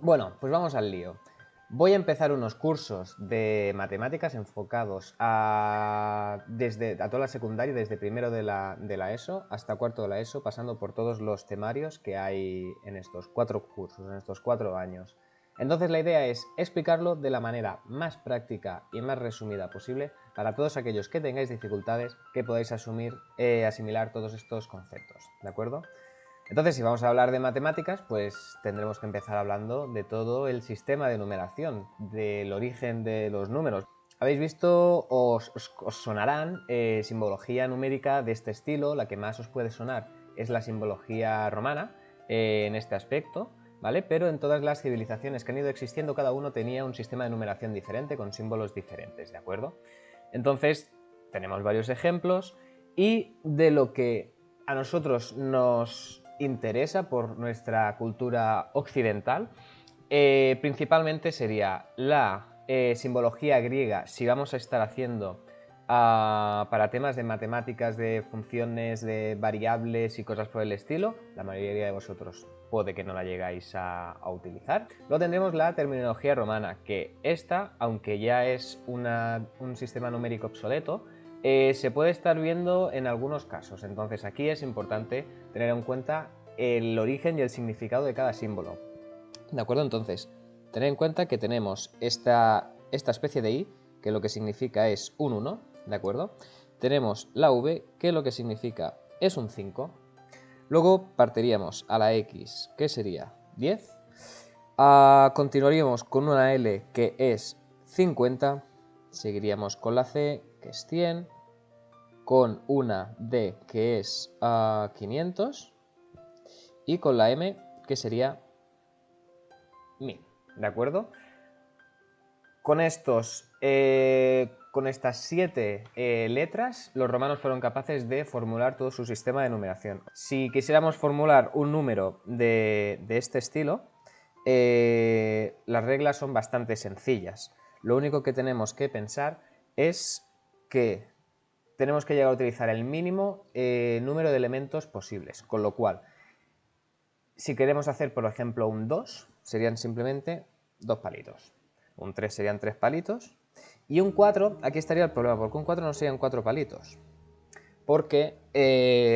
Bueno, pues vamos al lío. Voy a empezar unos cursos de matemáticas enfocados a toda la secundaria, desde primero de la ESO hasta cuarto de la ESO, pasando por todos los temarios que hay en estos 4 cursos, en estos 4 años. Entonces la idea es explicarlo de la manera más práctica y más resumida posible para todos aquellos que tengáis dificultades que podáis asimilar todos estos conceptos, ¿de acuerdo? Entonces, si vamos a hablar de matemáticas, pues tendremos que empezar hablando de todo el sistema de numeración, del origen de los números. Habéis visto, os sonarán simbología numérica de este estilo. La que más os puede sonar es la simbología romana en este aspecto, ¿vale? Pero en todas las civilizaciones que han ido existiendo, cada uno tenía un sistema de numeración diferente, con símbolos diferentes, ¿de acuerdo? Entonces, tenemos varios ejemplos y de lo que a nosotros nos interesa por nuestra cultura occidental, principalmente sería la simbología griega, si vamos a estar haciendo para temas de matemáticas, de funciones, de variables y cosas por el estilo. La mayoría de vosotros puede que no la llegáis a utilizar. Luego tendremos la terminología romana, que esta, aunque ya es un sistema numérico obsoleto, se puede estar viendo en algunos casos. Entonces aquí es importante tener en cuenta el origen y el significado de cada símbolo. ¿De acuerdo? Entonces, tener en cuenta que tenemos esta especie de i, que lo que significa es un 1, ¿de acuerdo? Tenemos la v, que lo que significa es un 5. Luego partiríamos a la x, que sería 10. Continuaríamos con una L, que es 50. Seguiríamos con la C, que es 100. Con una D, que es 500. Y con la M, que sería 1000. ¿De acuerdo? Con estas 7 letras, los romanos fueron capaces de formular todo su sistema de numeración. Si quisiéramos formular un número de este estilo, las reglas son bastante sencillas. Lo único que tenemos que pensar es que tenemos que llegar a utilizar el mínimo número de elementos posibles, con lo cual, si queremos hacer, por ejemplo, un 2, serían simplemente 2 palitos. Un 3 serían 3 palitos. Y un 4, aquí estaría el problema, porque un 4 no serían 4 palitos. Porque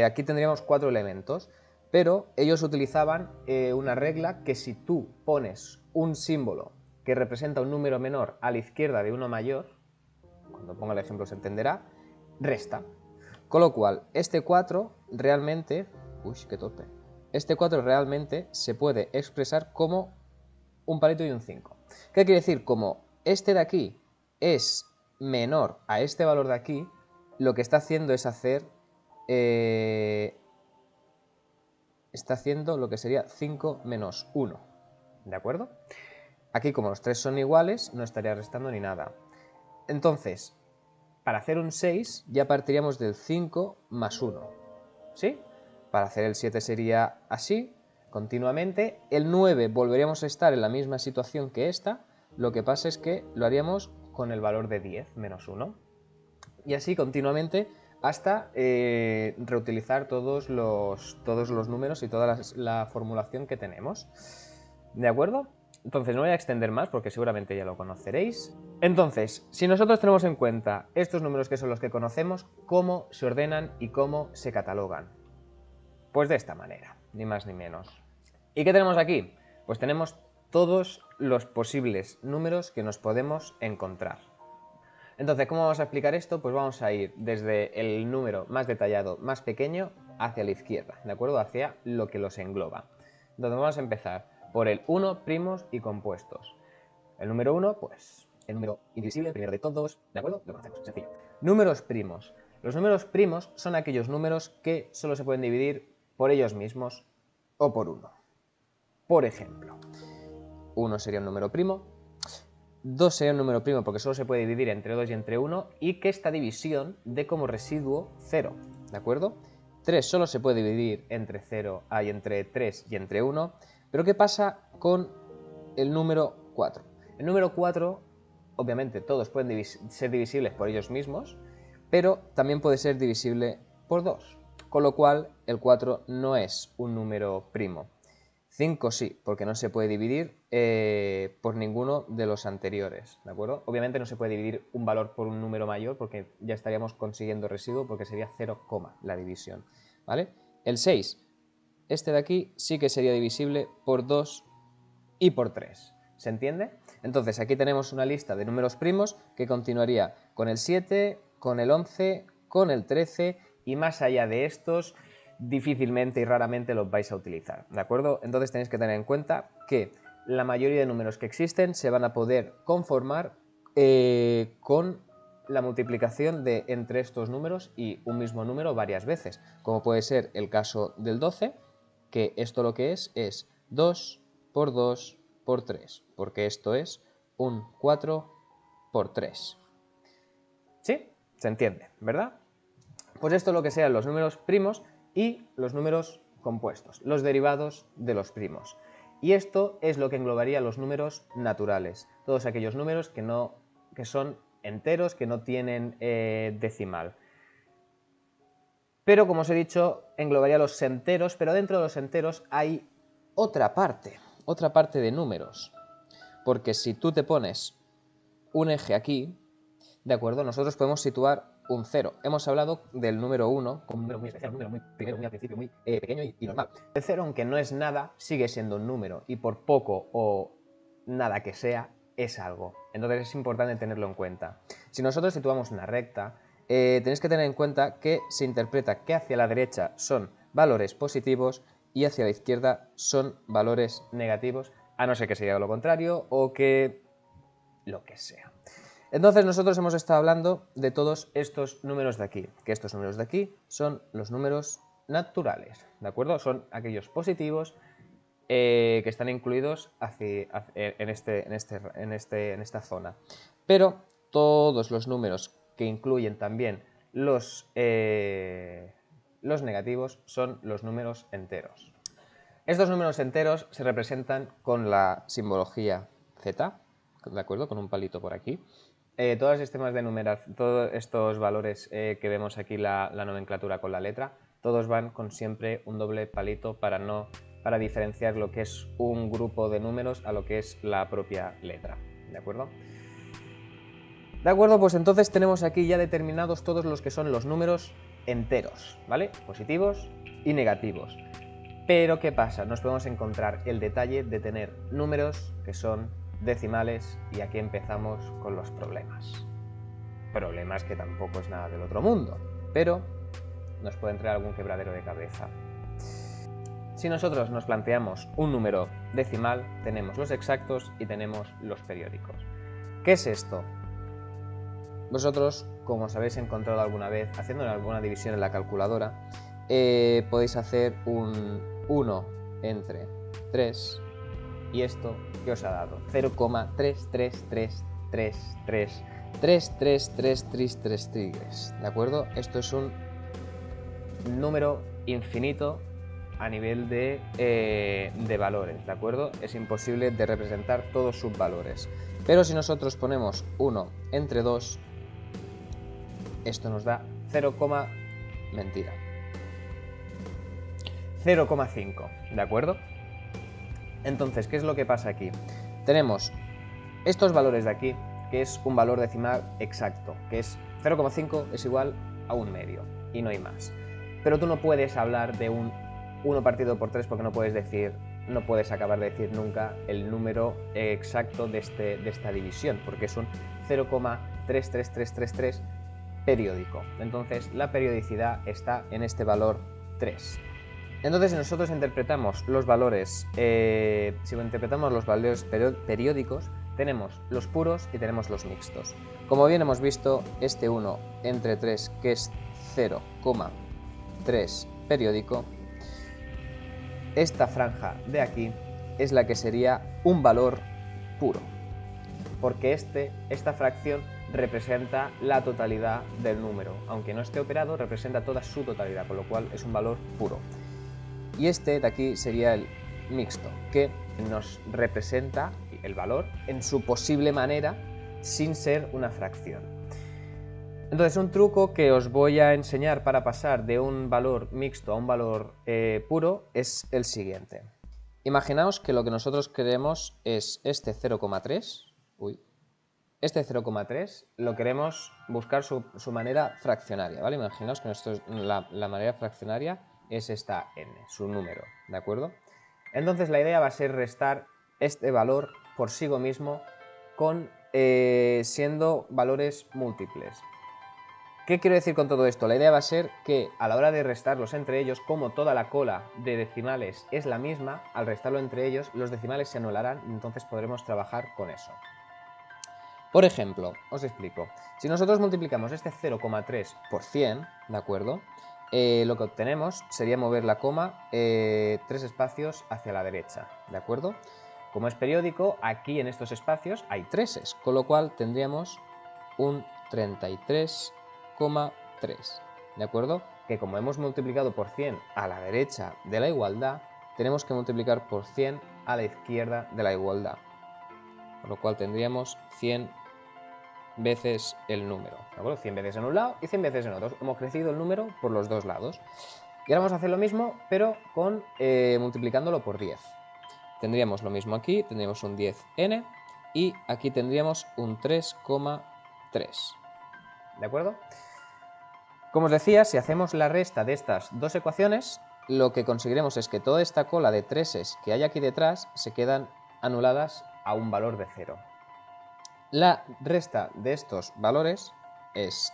aquí tendríamos 4 elementos. Pero ellos utilizaban una regla que si tú pones un símbolo que representa un número menor a la izquierda de uno mayor, cuando ponga el ejemplo se entenderá, resta. Con lo cual, este 4 realmente... Uy, qué torpe. Este 4 realmente se puede expresar como un palito y un 5. ¿Qué quiere decir? Como este de aquí es menor a este valor de aquí, lo que está haciendo es hacer... está haciendo lo que sería 5 menos 1. ¿De acuerdo? Aquí, como los 3 son iguales, no estaría restando ni nada. Entonces, para hacer un 6 ya partiríamos del 5 más 1. ¿Sí? Para hacer el 7 sería así, continuamente. El 9 volveríamos a estar en la misma situación que esta, lo que pasa es que lo haríamos con el valor de 10 menos 1. Y así continuamente hasta reutilizar todos los números y toda la formulación que tenemos. ¿De acuerdo? Entonces no voy a extender más porque seguramente ya lo conoceréis. Entonces, si nosotros tenemos en cuenta estos números que son los que conocemos, ¿cómo se ordenan y cómo se catalogan? Pues de esta manera, ni más ni menos. ¿Y qué tenemos aquí? Pues tenemos todos los posibles números que nos podemos encontrar. Entonces, ¿cómo vamos a explicar esto? Pues vamos a ir desde el número más detallado, más pequeño, hacia la izquierda, ¿de acuerdo? Hacia lo que los engloba. Entonces vamos a empezar por el 1, primos y compuestos. El número 1, pues, el número indivisible, el primero de todos, ¿de acuerdo? Lo conocemos, sencillo. Números primos. Los números primos son aquellos números que solo se pueden dividir por ellos mismos o por 1. Por ejemplo, 1 sería un número primo, 2 sería un número primo porque solo se puede dividir entre 2 y entre 1 y que esta división dé como residuo 0, ¿de acuerdo? 3 solo se puede dividir entre 0 y entre 3 y entre 1, pero ¿qué pasa con el número 4? El número 4, obviamente todos pueden ser divisibles por ellos mismos, pero también puede ser divisible por 2, con lo cual el 4 no es un número primo. 5 sí, porque no se puede dividir por ninguno de los anteriores, ¿de acuerdo? Obviamente no se puede dividir un valor por un número mayor porque ya estaríamos consiguiendo residuo porque sería 0, la división, ¿vale? El 6, este de aquí sí que sería divisible por 2 y por 3, ¿se entiende? Entonces aquí tenemos una lista de números primos que continuaría con el 7, con el 11, con el 13 y más allá de estos difícilmente y raramente los vais a utilizar, ¿de acuerdo? Entonces tenéis que tener en cuenta que la mayoría de números que existen se van a poder conformar con la multiplicación de entre estos números y un mismo número varias veces, como puede ser el caso del 12, que esto lo que es 2 por 2 por 3, porque esto es un 4 por 3. ¿Sí? ¿Se entiende? ¿Verdad? Pues esto es lo que sean los números primos y los números compuestos, los derivados de los primos. Y esto es lo que englobaría los números naturales, todos aquellos números que son enteros, que no tienen decimal. Pero como os he dicho, englobaría los enteros, pero dentro de los enteros hay otra parte de números. Porque si tú te pones un eje aquí, ¿de acuerdo? Nosotros podemos situar un 0. Hemos hablado del número 1 como un número muy especial, un número muy primero, muy al principio, muy pequeño y normal. El 0, aunque no es nada, sigue siendo un número y por poco o nada que sea, es algo. Entonces es importante tenerlo en cuenta. Si nosotros situamos una recta, tenéis que tener en cuenta que se interpreta que hacia la derecha son valores positivos y hacia la izquierda son valores negativos, a no ser que sea lo contrario o que lo que sea. Entonces nosotros hemos estado hablando de todos estos números de aquí, que estos números de aquí son los números naturales, ¿de acuerdo? Son aquellos positivos que están incluidos en esta zona. Pero todos los números que incluyen también los negativos son los números enteros. Estos números enteros se representan con la simbología Z, ¿de acuerdo? Con un palito por aquí. Todos estos valores que vemos aquí, la nomenclatura con la letra, todos van con siempre un doble palito para diferenciar lo que es un grupo de números a lo que es la propia letra, ¿de acuerdo? De acuerdo, pues entonces tenemos aquí ya determinados todos los que son los números enteros, ¿vale? Positivos y negativos. Pero ¿qué pasa? Nos podemos encontrar el detalle de tener números que son decimales y aquí empezamos con los problemas. Problemas que tampoco es nada del otro mundo, pero nos puede entrar algún quebradero de cabeza. Si nosotros nos planteamos un número decimal, tenemos los exactos y tenemos los periódicos. ¿Qué es esto? Vosotros, como os habéis encontrado alguna vez haciendo alguna división en la calculadora, podéis hacer un 1 entre 3 y esto que os ha dado 0,33333333333, ¿de acuerdo? Esto es un número infinito a nivel de valores, ¿de acuerdo? Es imposible de representar todos sus valores. Pero si nosotros ponemos 1 entre 2, esto nos da 0,5, ¿de acuerdo? Entonces, ¿qué es lo que pasa aquí? Tenemos estos valores de aquí, que es un valor decimal exacto, que es 0,5 es igual a un medio, y no hay más. Pero tú no puedes hablar de un 1 partido por 3 porque no puedes acabar de decir nunca el número exacto de esta división, porque es un 0,33333 periódico. Entonces, la periodicidad está en este valor 3. Entonces, si nosotros interpretamos los valores, periódicos, tenemos los puros y tenemos los mixtos. Como bien hemos visto, este 1 entre 3, que es 0,3 periódico, esta franja de aquí es la que sería un valor puro, porque esta fracción representa la totalidad del número, aunque no esté operado, representa toda su totalidad, con lo cual es un valor puro. Y este de aquí sería el mixto, que nos representa el valor en su posible manera sin ser una fracción. Entonces, un truco que os voy a enseñar para pasar de un valor mixto a un valor puro es el siguiente. Imaginaos que lo que nosotros queremos es este 0,3. Este 0,3 lo queremos buscar su manera fraccionaria, ¿vale? Imaginaos que la manera fraccionaria es esta n, su número, ¿de acuerdo? Entonces la idea va a ser restar este valor por sí mismo siendo valores múltiples. ¿Qué quiero decir con todo esto? La idea va a ser que a la hora de restarlos entre ellos, como toda la cola de decimales es la misma, al restarlo entre ellos, los decimales se anularán y entonces podremos trabajar con eso. Por ejemplo, os explico. Si nosotros multiplicamos este 0,3 por 100, ¿de acuerdo? Lo que obtenemos sería mover la coma 3 espacios hacia la derecha, ¿de acuerdo? Como es periódico, aquí en estos espacios hay 3's, con lo cual tendríamos un 33,3, ¿de acuerdo? Que como hemos multiplicado por 100 a la derecha de la igualdad, tenemos que multiplicar por 100 a la izquierda de la igualdad, con lo cual tendríamos 100 veces el número, ¿de acuerdo? 100 veces en un lado y 100 veces en otro. Hemos crecido el número por los dos lados. Y ahora vamos a hacer lo mismo, pero multiplicándolo por 10. Tendríamos lo mismo aquí, tendríamos un 10n y aquí tendríamos un 3,3. ¿De acuerdo? Como os decía, si hacemos la resta de estas dos ecuaciones, lo que conseguiremos es que toda esta cola de 3's que hay aquí detrás se quedan anuladas a un valor de 0. La resta de estos valores es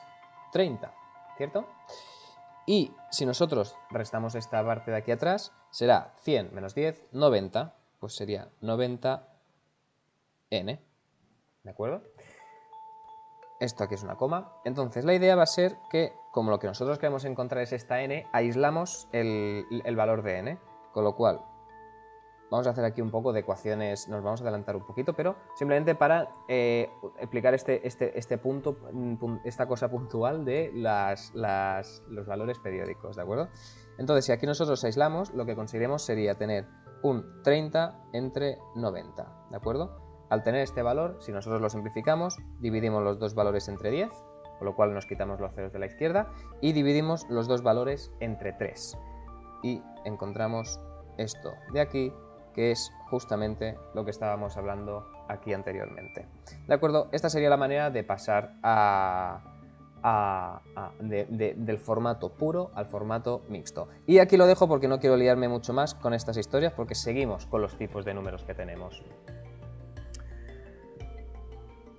30, ¿cierto? Y si nosotros restamos esta parte de aquí atrás, será 100 menos 10, 90, pues sería 90n, ¿de acuerdo? Esto aquí es una coma. Entonces la idea va a ser que, como lo que nosotros queremos encontrar es esta n, aislamos el valor de n, con lo cual vamos a hacer aquí un poco de ecuaciones, nos vamos a adelantar un poquito, pero simplemente para explicar este punto, esta cosa puntual de los valores periódicos, ¿de acuerdo? Entonces, si aquí nosotros aislamos, lo que conseguiremos sería tener un 30 entre 90, ¿de acuerdo? Al tener este valor, si nosotros lo simplificamos, dividimos los dos valores entre 10, con lo cual nos quitamos los ceros de la izquierda, y dividimos los dos valores entre 3. Y encontramos esto de aquí, que es justamente lo que estábamos hablando aquí anteriormente. ¿De acuerdo? Esta sería la manera de pasar del formato puro al formato mixto. Y aquí lo dejo porque no quiero liarme mucho más con estas historias, porque seguimos con los tipos de números que tenemos.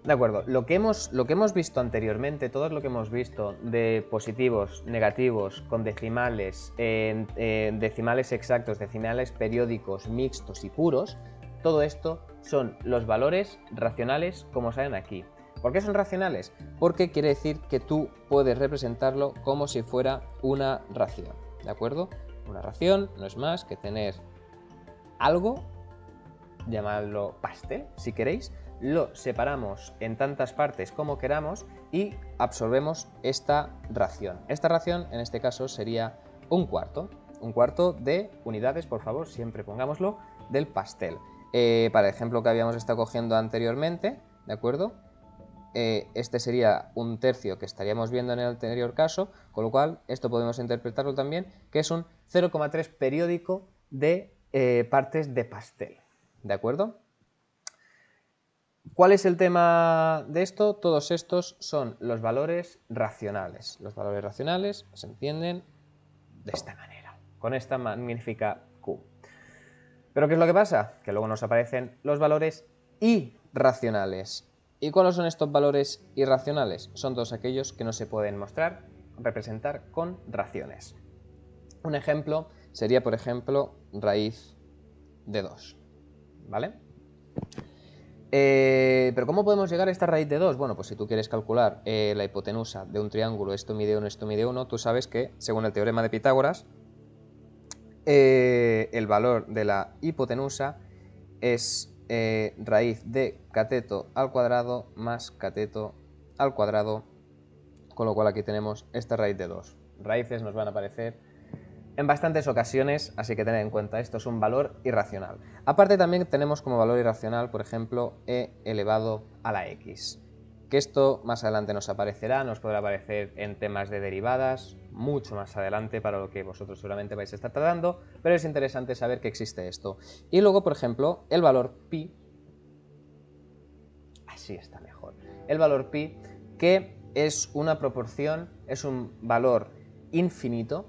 De acuerdo, lo que hemos visto anteriormente, todo lo que hemos visto de positivos, negativos, con decimales, decimales exactos, decimales periódicos, mixtos y puros, todo esto son los valores racionales como salen aquí. ¿Por qué son racionales? Porque quiere decir que tú puedes representarlo como si fuera una ración, ¿de acuerdo? Una ración no es más que tener algo, llamadlo pastel si queréis, lo separamos en tantas partes como queramos y absorbemos esta ración. Esta ración en este caso sería un cuarto de unidades, por favor, siempre pongámoslo, del pastel. Para el ejemplo que habíamos estado cogiendo anteriormente, ¿de acuerdo? Este sería un tercio que estaríamos viendo en el anterior caso, con lo cual esto podemos interpretarlo también, que es un 0,3 periódico de partes de pastel, ¿de acuerdo? ¿Cuál es el tema de esto? Todos estos son los valores racionales. Los valores racionales se entienden de esta manera, con esta magnífica Q. ¿Pero qué es lo que pasa? Que luego nos aparecen los valores irracionales. ¿Y cuáles son estos valores irracionales? Son todos aquellos que no se pueden mostrar, representar con raciones. Un ejemplo sería, por ejemplo, raíz de 2, ¿vale? Pero ¿cómo podemos llegar a esta raíz de 2? Bueno, pues si tú quieres calcular la hipotenusa de un triángulo, esto mide 1, esto mide 1, tú sabes que, según el teorema de Pitágoras, el valor de la hipotenusa es raíz de cateto al cuadrado más cateto al cuadrado, con lo cual aquí tenemos esta raíz de 2. Raíces nos van a aparecer en bastantes ocasiones, así que tened en cuenta, esto es un valor irracional. Aparte también tenemos como valor irracional, por ejemplo, e elevado a la x. que esto más adelante nos aparecerá, nos podrá aparecer en temas de derivadas, mucho más adelante para lo que vosotros seguramente vais a estar tratando, pero es interesante saber que existe esto. Y luego, por ejemplo, el valor pi, así está mejor, el valor pi, que es una proporción, es un valor infinito,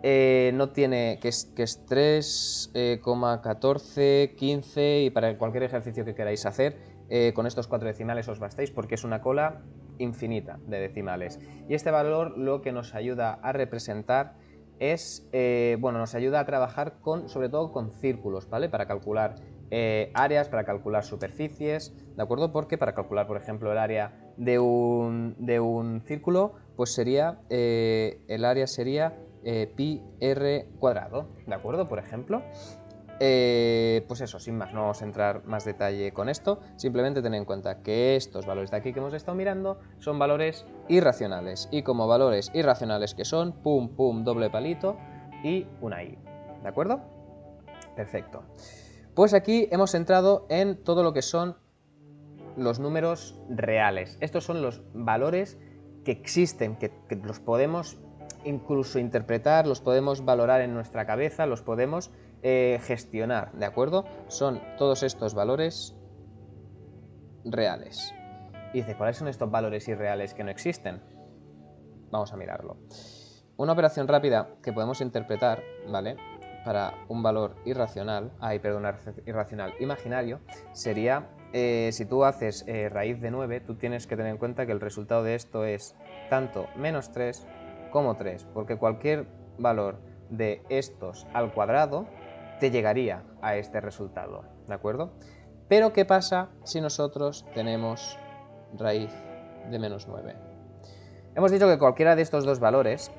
no tiene, que es 3,14, 15, y para cualquier ejercicio que queráis hacer, con estos 4 decimales os bastáis porque es una cola infinita de decimales. Y este valor lo que nos ayuda a representar es, bueno, nos ayuda a trabajar sobre todo con círculos, ¿vale? Para calcular áreas, para calcular superficies, ¿de acuerdo? Porque para calcular, por ejemplo, el área de un círculo, pues sería, el área sería pi r cuadrado, ¿de acuerdo? Por ejemplo. Pues eso, sin más, no vamos a entrar más detalle con esto, simplemente ten en cuenta que estos valores de aquí que hemos estado mirando son valores irracionales, y como valores irracionales que son, pum, pum, doble palito y una i, ¿de acuerdo? Perfecto. Pues aquí hemos entrado en todo lo que son los números reales. Estos son los valores que existen, que los podemos incluso interpretar, los podemos valorar en nuestra cabeza, los podemos gestionar, ¿de acuerdo? Son todos estos valores reales. Y dice, ¿cuáles son estos valores irreales que no existen? Vamos a mirarlo. Una operación rápida que podemos interpretar, ¿vale? Para un valor irracional, irracional imaginario, sería, si tú haces raíz de 9, tú tienes que tener en cuenta que el resultado de esto es tanto menos 3 como 3, porque cualquier valor de estos al cuadrado te llegaría a este resultado, ¿de acuerdo? Pero ¿qué pasa si nosotros tenemos raíz de menos 9? Hemos dicho que cualquiera de estos dos valores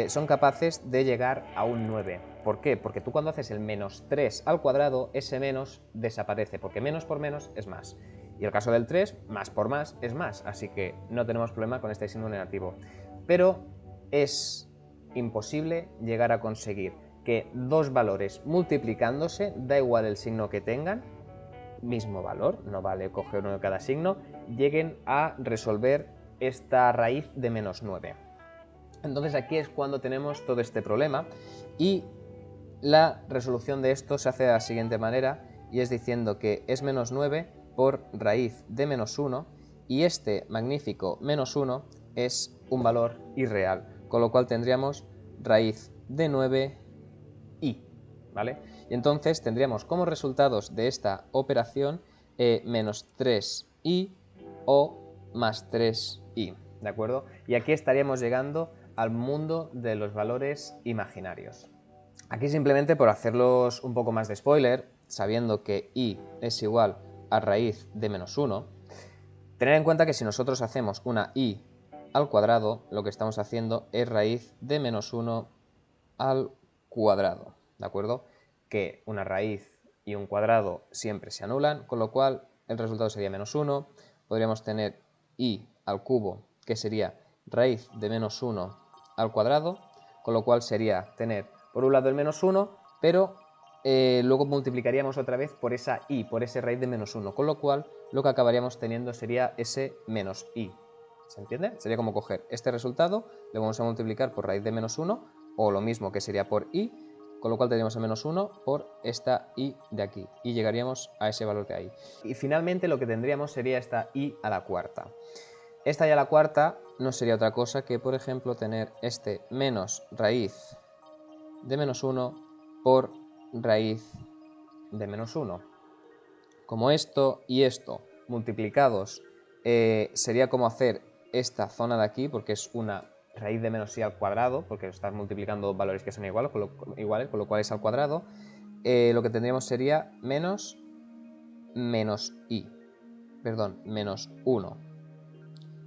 son capaces de llegar a un 9. ¿Por qué? Porque tú cuando haces el menos 3 al cuadrado, ese menos desaparece, porque menos por menos es más. Y el caso del 3, más por más es más, así que no tenemos problema con este signo negativo. Pero es imposible llegar a conseguir que dos valores multiplicándose, da igual el signo que tengan, mismo valor, no vale coger uno de cada signo, lleguen a resolver esta raíz de menos 9. Entonces aquí es cuando tenemos todo este problema, y la resolución de esto se hace de la siguiente manera, y es diciendo que es menos 9 por raíz de menos 1, y este magnífico menos 1 es un valor irreal, con lo cual tendríamos raíz de 9i, ¿vale? Y entonces tendríamos como resultados de esta operación menos 3i o más 3i, ¿de acuerdo? Y aquí estaríamos llegando al mundo de los valores imaginarios. Aquí simplemente por hacerlos un poco más de spoiler, sabiendo que i es igual a raíz de menos 1, tener en cuenta que si nosotros hacemos una i al cuadrado, lo que estamos haciendo es raíz de menos 1 al cuadrado, ¿de acuerdo? Que una raíz y un cuadrado siempre se anulan, con lo cual el resultado sería menos 1. Podríamos tener i al cubo, que sería raíz de menos 1 al cuadrado, con lo cual sería tener por un lado el menos 1, pero luego multiplicaríamos otra vez por esa i, por ese raíz de menos 1, con lo cual lo que acabaríamos teniendo sería ese menos i. ¿Se entiende? Sería como coger este resultado, le vamos a multiplicar por raíz de menos 1, o lo mismo que sería por i, con lo cual tendríamos el menos 1 por esta i de aquí, y llegaríamos a ese valor de ahí. Y finalmente lo que tendríamos sería esta i a la cuarta. Esta i a la cuarta no sería otra cosa que, por ejemplo, tener este menos raíz de menos 1 por raíz de menos 1. Como esto y esto multiplicados sería como hacer esta zona de aquí, porque es una raíz de menos i al cuadrado, porque estás multiplicando valores que son iguales, con lo cual es al cuadrado, lo que tendríamos sería menos i, perdón, menos 1,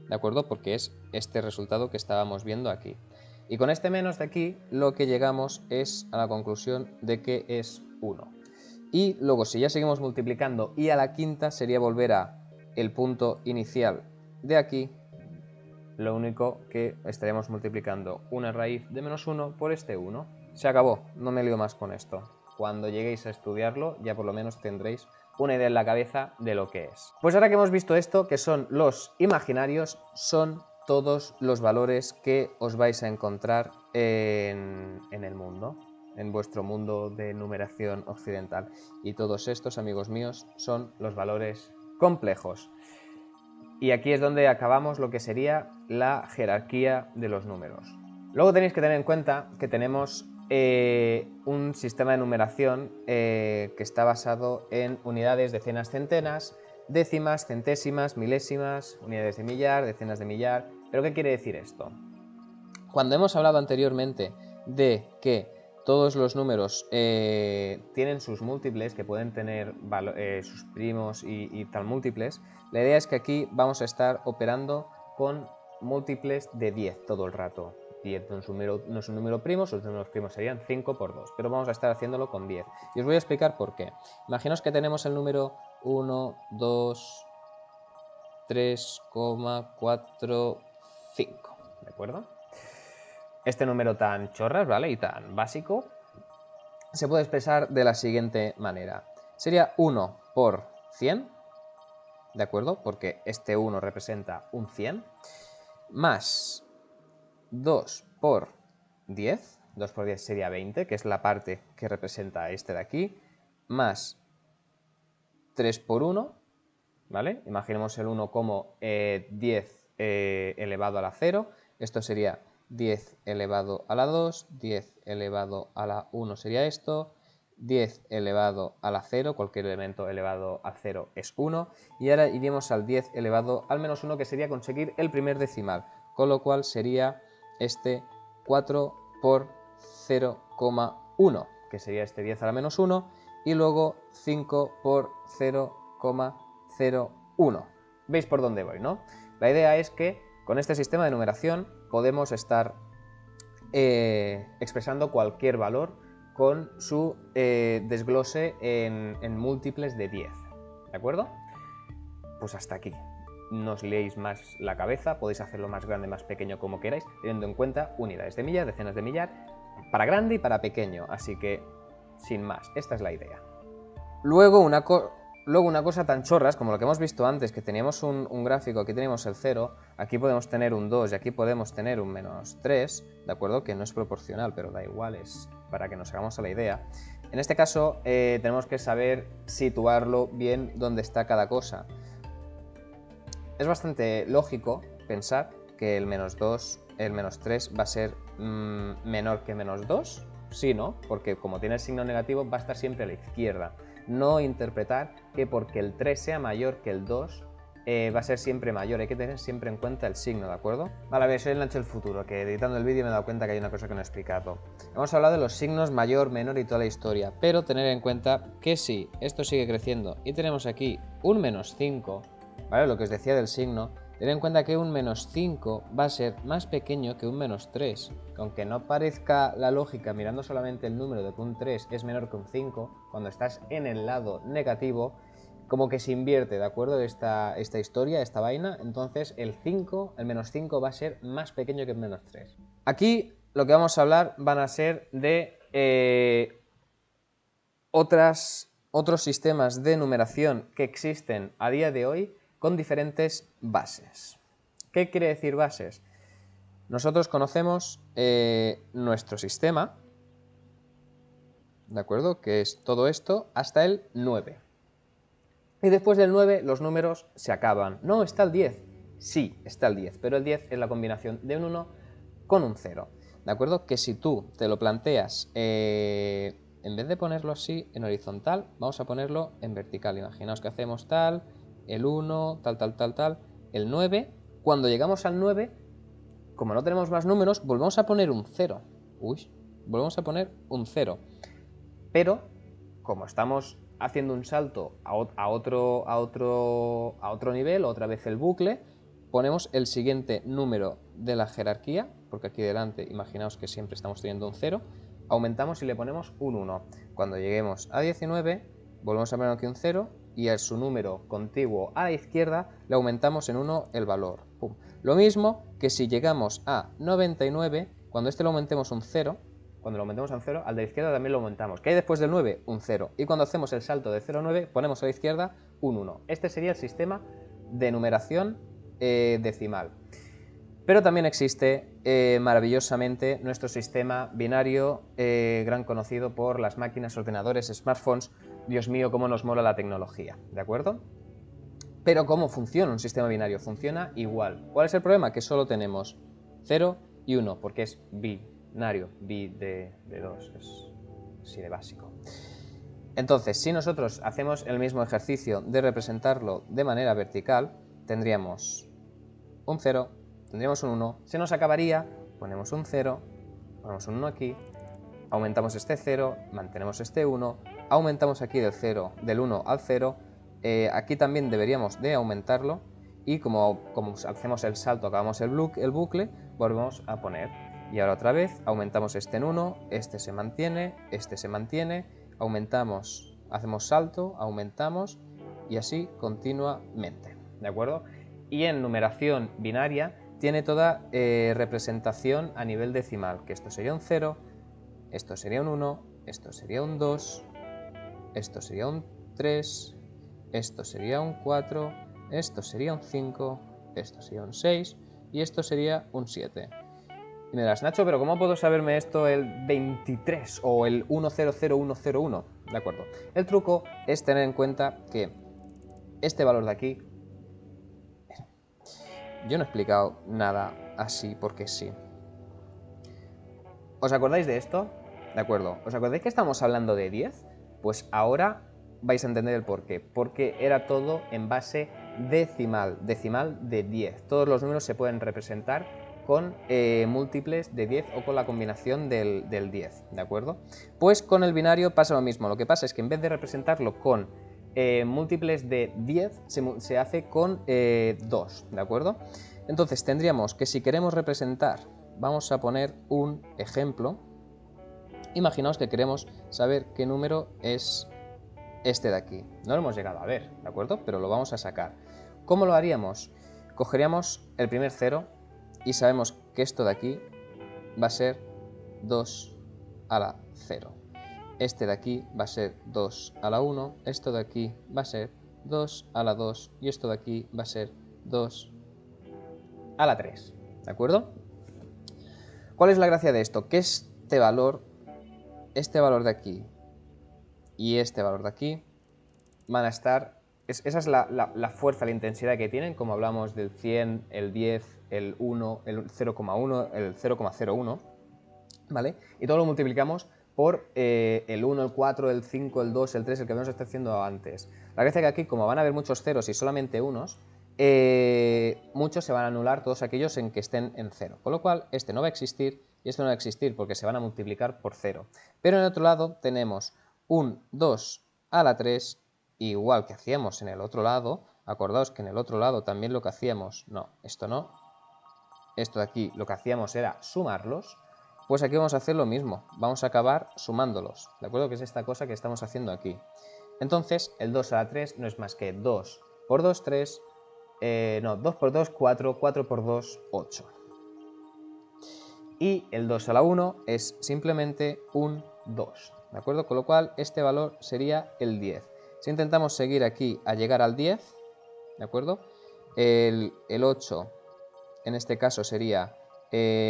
¿de acuerdo? Porque es este resultado que estábamos viendo aquí. Y con este menos de aquí, lo que llegamos es a la conclusión de que es 1. Y luego, si ya seguimos multiplicando i a la quinta, sería volver a el punto inicial de aquí. Lo único que estaríamos multiplicando una raíz de menos 1 por este 1. Se acabó, no me lío más con esto. Cuando lleguéis a estudiarlo, ya por lo menos tendréis una idea en la cabeza de lo que es. Pues ahora que hemos visto esto, que son los imaginarios, son todos los valores que os vais a encontrar en el mundo, en vuestro mundo de numeración occidental. Y todos estos, amigos míos, son los valores complejos. Y aquí es donde acabamos lo que sería la jerarquía de los números. Luego tenéis que tener en cuenta que tenemos un sistema de numeración que está basado en unidades, decenas, centenas, décimas, centésimas, milésimas, unidades de millar, decenas de millar. ¿Pero qué quiere decir esto? Cuando hemos hablado anteriormente de que todos los números tienen sus múltiples, que pueden tener sus primos y tal múltiples, la idea es que aquí vamos a estar operando con múltiples de 10 todo el rato. 10 no es un número primo, sus números primos serían 5 por 2, pero vamos a estar haciéndolo con 10. Y os voy a explicar por qué. Imaginaos que tenemos el número 1, 2, 3, 4, 5, ¿de acuerdo? Este número tan chorras, ¿vale? Y tan básico se puede expresar de la siguiente manera. Sería 1 por 100, ¿de acuerdo? Porque este 1 representa un 100, más 2 por 10, 2 por 10 sería 20, que es la parte que representa este de aquí, más 3 por 1, ¿vale? Imaginemos el 1 como 10 elevado a la 0, esto sería 10 elevado a la 2, 10 elevado a la 1 sería esto, 10 elevado a la 0, cualquier elemento elevado a 0 es 1, y ahora iríamos al 10 elevado al menos 1, que sería conseguir el primer decimal, con lo cual sería este 4 por 0,1, que sería este 10 a la menos 1, y luego 5 por 0,01. ¿Veis por dónde voy, no? La idea es que con este sistema de numeración podemos estar expresando cualquier valor con su desglose en múltiples de 10, ¿de acuerdo? Pues hasta aquí. No os liéis más la cabeza, podéis hacerlo más grande, más pequeño, como queráis, teniendo en cuenta unidades de millar, decenas de millar, para grande y para pequeño, así que, sin más, esta es la idea. Luego una cosa tan chorras como lo que hemos visto antes, que teníamos un gráfico, aquí tenemos el 0, aquí podemos tener un 2 y aquí podemos tener un menos 3, ¿de acuerdo? Que no es proporcional, pero da igual, es para que nos hagamos a la idea. En este caso tenemos que saber situarlo bien donde está cada cosa. Es bastante lógico pensar que el menos 2, el menos 3 va a ser menor que menos 2, sí, ¿no? Porque como tiene el signo negativo va a estar siempre a la izquierda. No interpretar que porque el 3 sea mayor que el 2 va a ser siempre mayor, hay que tener siempre en cuenta el signo, ¿de acuerdo? Vale, a ver, soy el Nacho del futuro, que editando el vídeo me he dado cuenta que hay una cosa que no he explicado. Hemos hablado de los signos mayor, menor y toda la historia, pero tener en cuenta que si esto sigue creciendo y tenemos aquí un menos 5, ¿vale? Lo que os decía del signo, tened en cuenta que un menos 5 va a ser más pequeño que un menos 3. Aunque no parezca la lógica mirando solamente el número de que un 3 es menor que un 5, cuando estás en el lado negativo, como que se invierte, ¿de acuerdo? Esta historia, esta vaina, entonces el menos 5 va a ser más pequeño que el menos 3. Aquí lo que vamos a hablar van a ser de otros sistemas de numeración que existen a día de hoy con diferentes bases. ¿Qué quiere decir bases? Nosotros conocemos nuestro sistema, ¿de acuerdo? Que es todo esto hasta el 9. Y después del 9 los números se acaban. No, está el 10. Sí, está el 10, pero el 10 es la combinación de un 1 con un 0. ¿De acuerdo? Que si tú te lo planteas, en vez de ponerlo así en horizontal, vamos a ponerlo en vertical. Imaginaos que hacemos tal, el 1, tal, el 9. Cuando llegamos al 9, como no tenemos más números, volvemos a poner un 0. Volvemos a poner un 0. Pero, como estamos haciendo un salto a otro nivel, otra vez el bucle, ponemos el siguiente número de la jerarquía, porque aquí delante, imaginaos que siempre estamos teniendo un 0, aumentamos y le ponemos un 1. Cuando lleguemos a 19, volvemos a poner aquí un 0, y a su número contiguo a la izquierda le aumentamos en 1 el valor. ¡Pum! Lo mismo que si llegamos a 99, cuando este le aumentemos un 0, cuando lo aumentemos a un 0, al de la izquierda también lo aumentamos. ¿Qué hay después del 9? Un 0. Y cuando hacemos el salto de 0 a 9, ponemos a la izquierda un 1. Este sería el sistema de numeración decimal. Pero también existe maravillosamente nuestro sistema binario, gran conocido por las máquinas, ordenadores, smartphones. Dios mío, cómo nos mola la tecnología, ¿de acuerdo? Pero ¿cómo funciona un sistema binario? Funciona igual. ¿Cuál es el problema? Que solo tenemos 0 y 1, porque es binario, bi de 2, es así de básico. Entonces, si nosotros hacemos el mismo ejercicio de representarlo de manera vertical, tendríamos un 0, tendríamos un 1, se nos acabaría, ponemos un 0, ponemos un 1 aquí, aumentamos este 0, mantenemos este 1, aumentamos aquí del 1 al 0, aquí también deberíamos de aumentarlo y como hacemos el salto, acabamos el bucle, volvemos a poner. Y ahora otra vez aumentamos este en 1, este se mantiene, aumentamos, hacemos salto, aumentamos y así continuamente, ¿de acuerdo? Y en numeración binaria tiene toda representación a nivel decimal, que esto sería un 0, esto sería un 1, esto sería un 2, esto sería un 3, esto sería un 4, esto sería un 5, esto sería un 6 y esto sería un 7. Y me dirás, Nacho, pero ¿cómo puedo saberme esto el 23 o el 100101? De acuerdo. El truco es tener en cuenta que este valor de aquí... Yo no he explicado nada así porque sí. ¿Os acordáis de esto? De acuerdo. ¿Os acordáis que estamos hablando de 10? Pues ahora vais a entender el porqué. Porque era todo en base decimal de 10. Todos los números se pueden representar con múltiples de 10 o con la combinación del 10, ¿de acuerdo? Pues con el binario pasa lo mismo. Lo que pasa es que en vez de representarlo con múltiples de 10, se hace con 2, ¿de acuerdo? Entonces tendríamos que si queremos representar, vamos a poner un ejemplo. Imaginaos que queremos saber qué número es este de aquí. No lo hemos llegado a ver, ¿de acuerdo? Pero lo vamos a sacar. ¿Cómo lo haríamos? Cogeríamos el primer 0 y sabemos que esto de aquí va a ser 2 a la 0. Este de aquí va a ser 2 a la 1, esto de aquí va a ser 2 a la 2 y esto de aquí va a ser 2 a la 3, ¿de acuerdo? ¿Cuál es la gracia de esto? Que este valor de aquí y este valor de aquí van a estar... esa es la fuerza, la intensidad que tienen, como hablamos del 100, el 10, el 1, el 0,1, el 0,01, ¿vale? Y todo lo multiplicamos por el 1, el 4, el 5, el 2, el 3, el que habíamos estado haciendo antes. La gracia es que aquí, como van a haber muchos ceros y solamente unos, muchos se van a anular, todos aquellos en que estén en 0. Con lo cual, este no va a existir y este no va a existir porque se van a multiplicar por 0. Pero en el otro lado tenemos un 2 a la 3, igual que hacíamos en el otro lado. Acordaos que en el otro lado también lo que hacíamos... No, esto no. Esto de aquí lo que hacíamos era sumarlos. Pues aquí vamos a hacer lo mismo, vamos a acabar sumándolos, ¿de acuerdo? Que es esta cosa que estamos haciendo aquí. Entonces, el 2 a la 3 no es más que 2 por 2, 3, 2 por 2, 4, 4 por 2, 8. Y el 2 a la 1 es simplemente un 2, ¿de acuerdo? Con lo cual, este valor sería el 10. Si intentamos seguir aquí a llegar al 10, ¿de acuerdo? El 8, en este caso sería...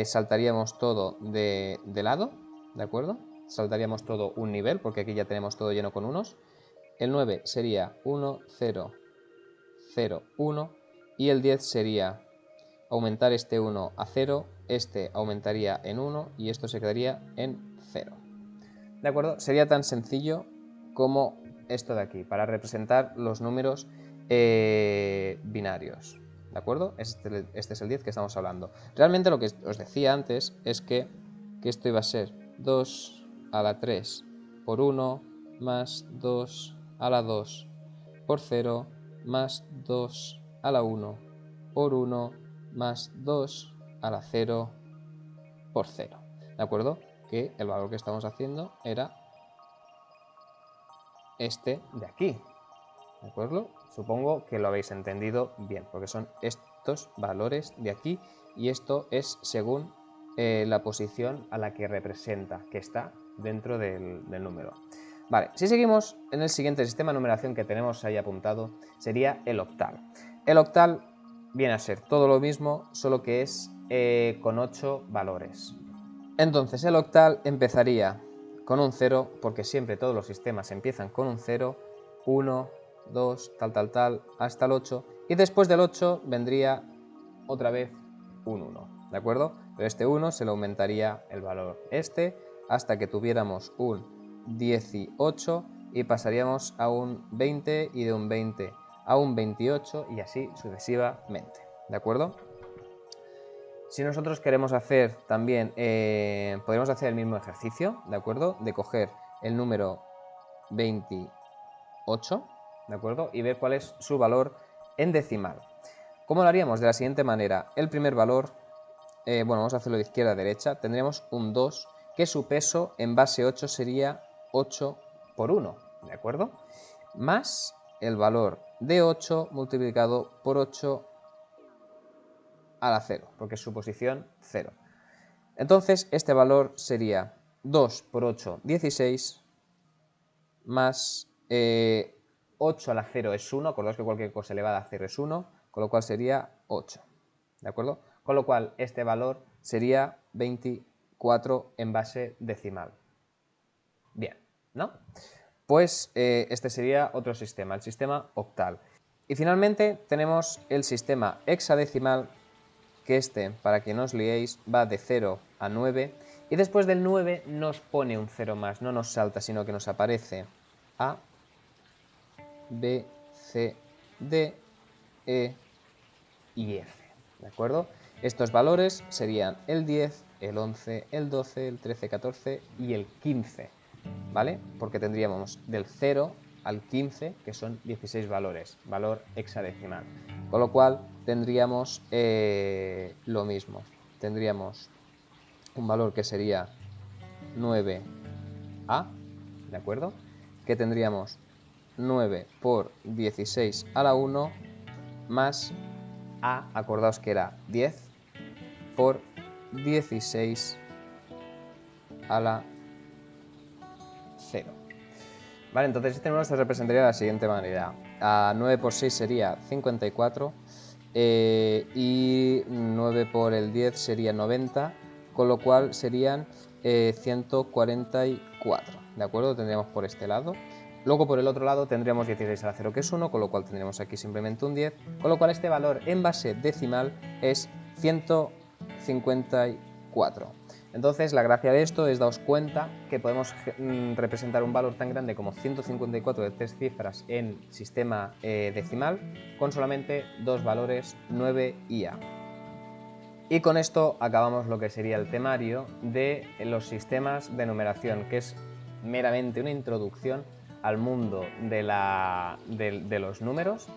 saltaríamos todo de lado, ¿de acuerdo? Saltaríamos todo un nivel, porque aquí ya tenemos todo lleno con unos. El 9 sería 1, 0, 0, 1. Y el 10 sería aumentar este 1 a 0, este aumentaría en 1 y esto se quedaría en 0. ¿De acuerdo? Sería tan sencillo como esto de aquí, para representar los números binarios. ¿De acuerdo? Este es el 10 que estamos hablando. Realmente lo que os decía antes es que esto iba a ser 2 a la 3 por 1 más 2 a la 2 por 0 más 2 a la 1 por 1 más 2 a la 0 por 0. ¿De acuerdo? Que el valor que estamos haciendo era este de aquí. ¿De acuerdo? Supongo que lo habéis entendido bien, porque son estos valores de aquí y esto es según la posición a la que representa, que está dentro del número. Vale, si seguimos en el siguiente sistema de numeración que tenemos ahí apuntado, sería el octal. El octal viene a ser todo lo mismo, solo que es con 8 valores. Entonces el octal empezaría con un 0, porque siempre todos los sistemas empiezan con un 0, 1, 2, tal, hasta el 8, y después del 8 vendría otra vez un 1, ¿de acuerdo? Pero este 1 se le aumentaría el valor hasta que tuviéramos un 18 y pasaríamos a un 20 y de un 20 a un 28 y así sucesivamente, ¿de acuerdo? Si nosotros queremos hacer también, podemos hacer el mismo ejercicio, ¿de acuerdo? De coger el número 28, ¿de acuerdo? Y ver cuál es su valor en decimal. ¿Cómo lo haríamos? De la siguiente manera. El primer valor, bueno, vamos a hacerlo de izquierda a derecha. Tendríamos un 2, que su peso en base 8 sería 8 por 1, ¿de acuerdo? Más el valor de 8 multiplicado por 8 a la 0, porque es su posición 0. Entonces, este valor sería 2 por 8, 16, más 8 a la 0 es 1, acordaos que cualquier cosa elevada a 0 es 1, con lo cual sería 8, ¿de acuerdo? Con lo cual, este valor sería 24 en base decimal. Bien, ¿no? Pues este sería otro sistema, el sistema octal. Y finalmente tenemos el sistema hexadecimal, que para que no os liéis, va de 0 a 9, y después del 9 nos pone un 0 más, no nos salta, sino que nos aparece A, B, C, D, E y F, ¿de acuerdo? Estos valores serían el 10, el 11, el 12, el 13, 14 y el 15, ¿vale? Porque tendríamos del 0 al 15, que son 16 valores, valor hexadecimal. Con lo cual tendríamos lo mismo. Tendríamos un valor que sería 9A, ¿de acuerdo? Que tendríamos 9 por 16 a la 1 más A, acordaos que era 10 por 16 a la 0. Vale, entonces este número se representaría de la siguiente manera. A 9 por 6 sería 54 y 9 por el 10 sería 90, con lo cual serían 144, ¿de acuerdo? Tendríamos por este lado. Luego por el otro lado tendríamos 16 a la 0, que es 1, con lo cual tendríamos aquí simplemente un 10, con lo cual este valor en base decimal es 154. Entonces, la gracia de esto es daros cuenta que podemos representar un valor tan grande como 154 de 3 cifras en sistema decimal con solamente dos valores, 9 y A. Y con esto acabamos lo que sería el temario de los sistemas de numeración, que es meramente una introducción al mundo de los números,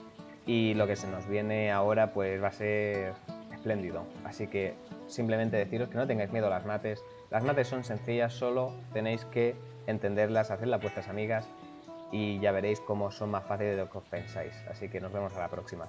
y lo que se nos viene ahora pues va a ser espléndido. Así que simplemente deciros que no tengáis miedo a las mates. Las mates son sencillas, solo tenéis que entenderlas, hacerlas vuestras amigas y ya veréis cómo son más fáciles de lo que os pensáis. Así que nos vemos a la próxima.